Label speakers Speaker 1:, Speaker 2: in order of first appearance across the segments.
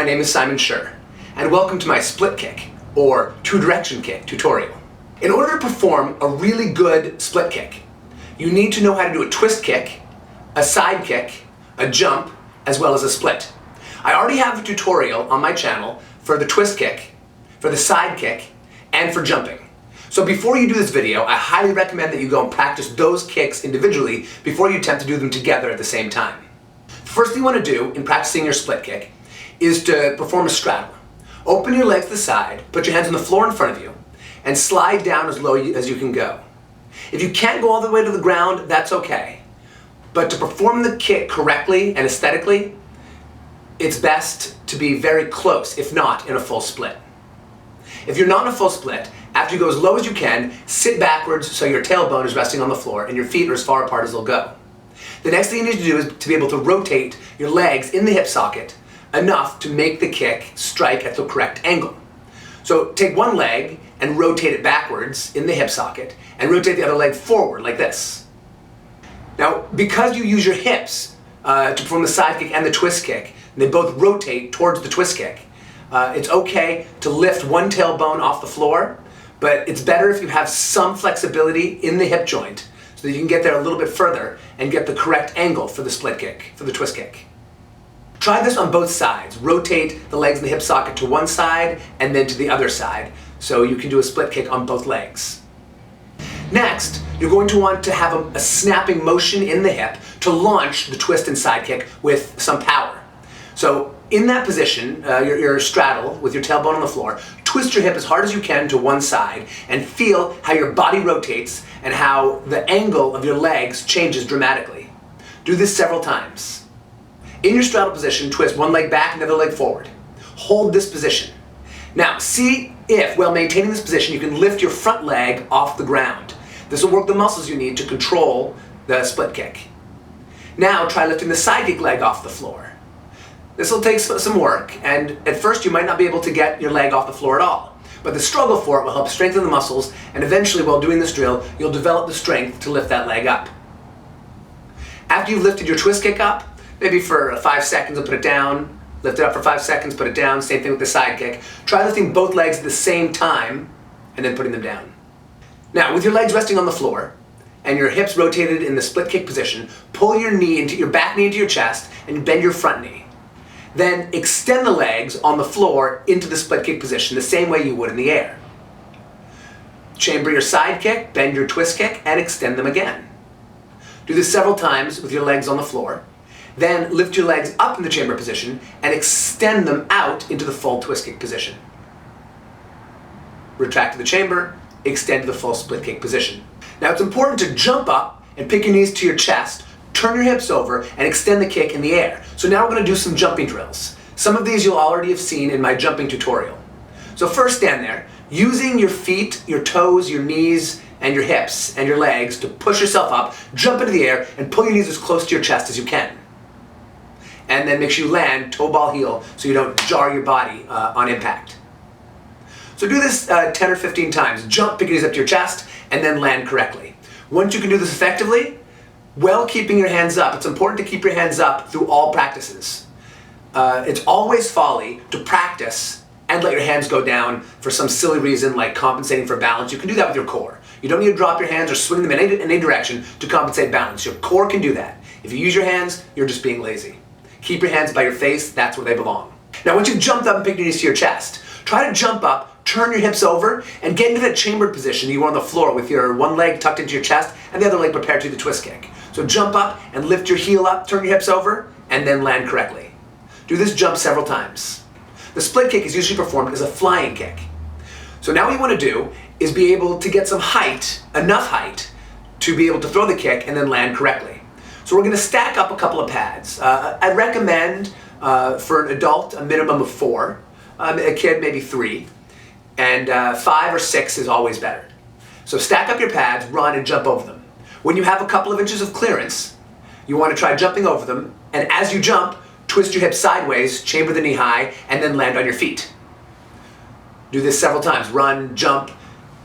Speaker 1: my name is Scher, and welcome to my split kick, or two-direction kick tutorial. In order to perform a really good split kick, you need to know how to do a twist kick, a side kick, a jump, as well as a split. I already have a tutorial on my channel for the twist kick, for the side kick, and for jumping. So before you do this video, I highly recommend that you go and practice those kicks individually before you attempt to do them together at the same time. The first thing you want to do in practicing your split kick is to perform a straddle. Open your legs to the side, put your hands on the floor in front of you, and slide down as low as you can go. If you can't go all the way to the ground, that's okay. But to perform the kick correctly and aesthetically, it's best to be very close, if not in a full split. If you're not in a full split, after you go as low as you can, sit backwards so your tailbone is resting on the floor and your feet are as far apart as they'll go. The next thing you need to do is to be able to rotate your legs in the hip socket enough to make the kick strike at the correct angle. So take one leg and rotate it backwards in the hip socket and rotate the other leg forward like this. Now, because you use your hips to perform the side kick and the twist kick, and they both rotate towards the twist kick, it's okay to lift one tailbone off the floor, but it's better if you have some flexibility in the hip joint so that you can get there a little bit further and get the correct angle for the split kick, for the twist kick. Try this on both sides. Rotate the legs in the hip socket to one side and then to the other side so you can do a split kick on both legs. Next, you're going to want to have a snapping motion in the hip to launch the twist and side kick with some power. So in that position, your straddle with your tailbone on the floor, twist your hip as hard as you can to one side and feel how your body rotates and how the angle of your legs changes dramatically. Do this several times. In your straddle position, twist one leg back and the other leg forward. Hold this position. Now, see if, while maintaining this position, you can lift your front leg off the ground. This will work the muscles you need to control the split kick. Now, try lifting the side kick leg off the floor. This will take some work, and at first you might not be able to get your leg off the floor at all. But the struggle for it will help strengthen the muscles, and eventually, while doing this drill, you'll develop the strength to lift that leg up. After you've lifted your twist kick up, maybe for 5 seconds and put it down, lift it up for 5 seconds, put it down, same thing with the side kick. Try lifting both legs at the same time and then putting them down. Now, with your legs resting on the floor and your hips rotated in the split kick position, pull your back knee into your chest and bend your front knee. Then extend the legs on the floor into the split kick position the same way you would in the air. Chamber your side kick, bend your twist kick, and extend them again. Do this several times with your legs on the floor. Then lift your legs up in the chamber position and extend them out into the full twist kick position. Retract to the chamber, extend to the full split kick position. Now it's important to jump up and pick your knees to your chest, turn your hips over, and extend the kick in the air. So now we're going to do some jumping drills. Some of these you'll already have seen in my jumping tutorial. So first stand there, using your feet, your toes, your knees, and your hips and your legs to push yourself up, jump into the air, and pull your knees as close to your chest as you can. And then make sure you land toe ball heel so you don't jar your body on impact. So do this 10 or 15 times. Jump, pick your knees up to your chest, and then land correctly. Once you can do this effectively, while keeping your hands up, it's important to keep your hands up through all practices. It's always folly to practice and let your hands go down for some silly reason like compensating for balance. You can do that with your core. You don't need to drop your hands or swing them in any direction to compensate balance. Your core can do that. If you use your hands, you're just being lazy. Keep your hands by your face, that's where they belong. Now once you've jumped up and picked your knees to your chest, try to jump up, turn your hips over, and get into that chambered position you were on the floor with your one leg tucked into your chest and the other leg prepared to do the twist kick. So jump up and lift your heel up, turn your hips over, and then land correctly. Do this jump several times. The split kick is usually performed as a flying kick. So now what you want to do is be able to get some height, enough height, to be able to throw the kick and then land correctly. So we're going to stack up a couple of pads. I recommend for an adult a minimum of 4, a kid maybe 3, and 5 or 6 is always better. So stack up your pads, run and jump over them. When you have a couple of inches of clearance, you want to try jumping over them, and as you jump, twist your hips sideways, chamber the knee high, and then land on your feet. Do this several times. Run, jump,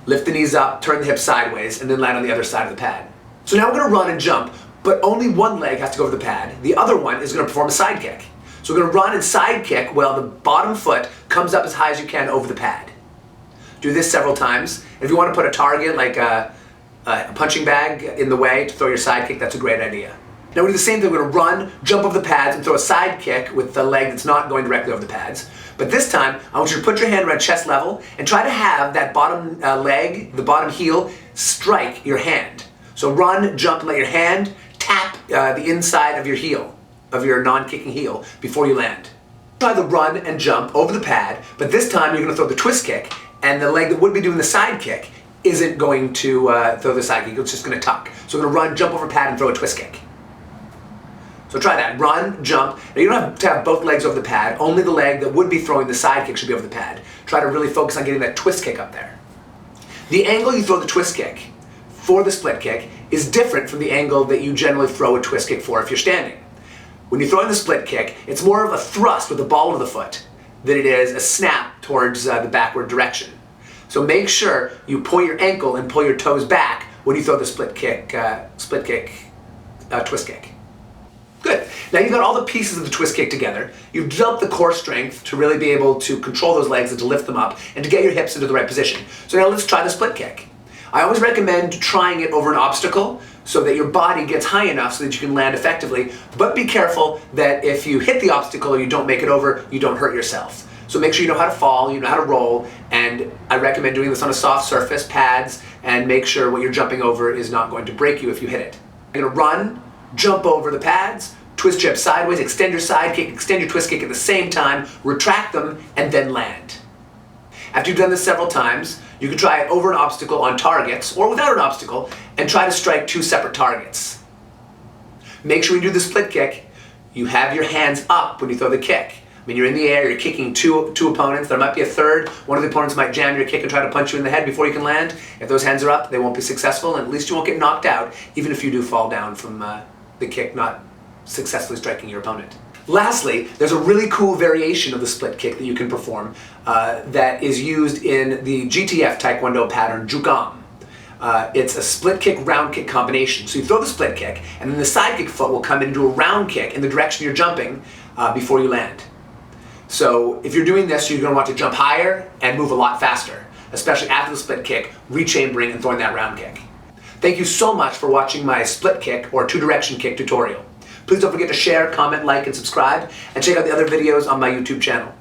Speaker 1: lift the knees up, turn the hips sideways, and then land on the other side of the pad. So now we're going to run and jump, but only one leg has to go over the pad. The other one is going to perform a side kick. So we're going to run and side kick while the bottom foot comes up as high as you can over the pad. Do this several times. If you want to put a target like a punching bag in the way to throw your side kick, that's a great idea. Now we do the same thing. We're going to run, jump over the pads, and throw a side kick with the leg that's not going directly over the pads. But this time, I want you to put your hand around chest level and try to have that bottom leg, the bottom heel, strike your hand. So run, jump, and let your hand tap the inside of your heel, of your non-kicking heel, before you land. Try the run and jump over the pad, but this time you're going to throw the twist kick, and the leg that would be doing the side kick isn't going to throw the side kick, it's just going to tuck. So we're going to run, jump over pad, and throw a twist kick. So try that. Run, jump. Now you don't have to have both legs over the pad. Only the leg that would be throwing the side kick should be over the pad. Try to really focus on getting that twist kick up there. The angle you throw the twist kick for the split kick is different from the angle that you generally throw a twist kick for if you're standing. When you're throwing the split kick, it's more of a thrust with the ball of the foot than it is a snap towards the backward direction. So make sure you point your ankle and pull your toes back when you throw the twist kick. Good. Now you've got all the pieces of the twist kick together. You've developed the core strength to really be able to control those legs and to lift them up and to get your hips into the right position. So now let's try the split kick. I always recommend trying it over an obstacle so that your body gets high enough so that you can land effectively, but be careful that if you hit the obstacle or you don't make it over, you don't hurt yourself. So make sure you know how to fall, you know how to roll, and I recommend doing this on a soft surface, pads, and make sure what you're jumping over is not going to break you if you hit it. You're going to run, jump over the pads, twist your hips sideways, extend your side kick, extend your twist kick at the same time, retract them, and then land. After you've done this several times, you can try it over an obstacle on targets, or without an obstacle, and try to strike two separate targets. Make sure when you do the split kick, you have your hands up when you throw the kick. I mean, you're in the air, you're kicking two opponents, there might be a third, one of the opponents might jam your kick and try to punch you in the head before you can land. If those hands are up, they won't be successful, and at least you won't get knocked out, even if you do fall down from the kick not successfully striking your opponent. Lastly, there's a really cool variation of the split kick that you can perform that is used in the GTF Taekwondo pattern, Jugam. It's a split kick, round kick combination. So you throw the split kick, and then the side kick foot will come in and do a round kick in the direction you're jumping before you land. So if you're doing this, you're going to want to jump higher and move a lot faster, especially after the split kick, rechambering and throwing that round kick. Thank you so much for watching my split kick or two-direction kick tutorial. Please don't forget to share, comment, like, and subscribe, and check out the other videos on my YouTube channel.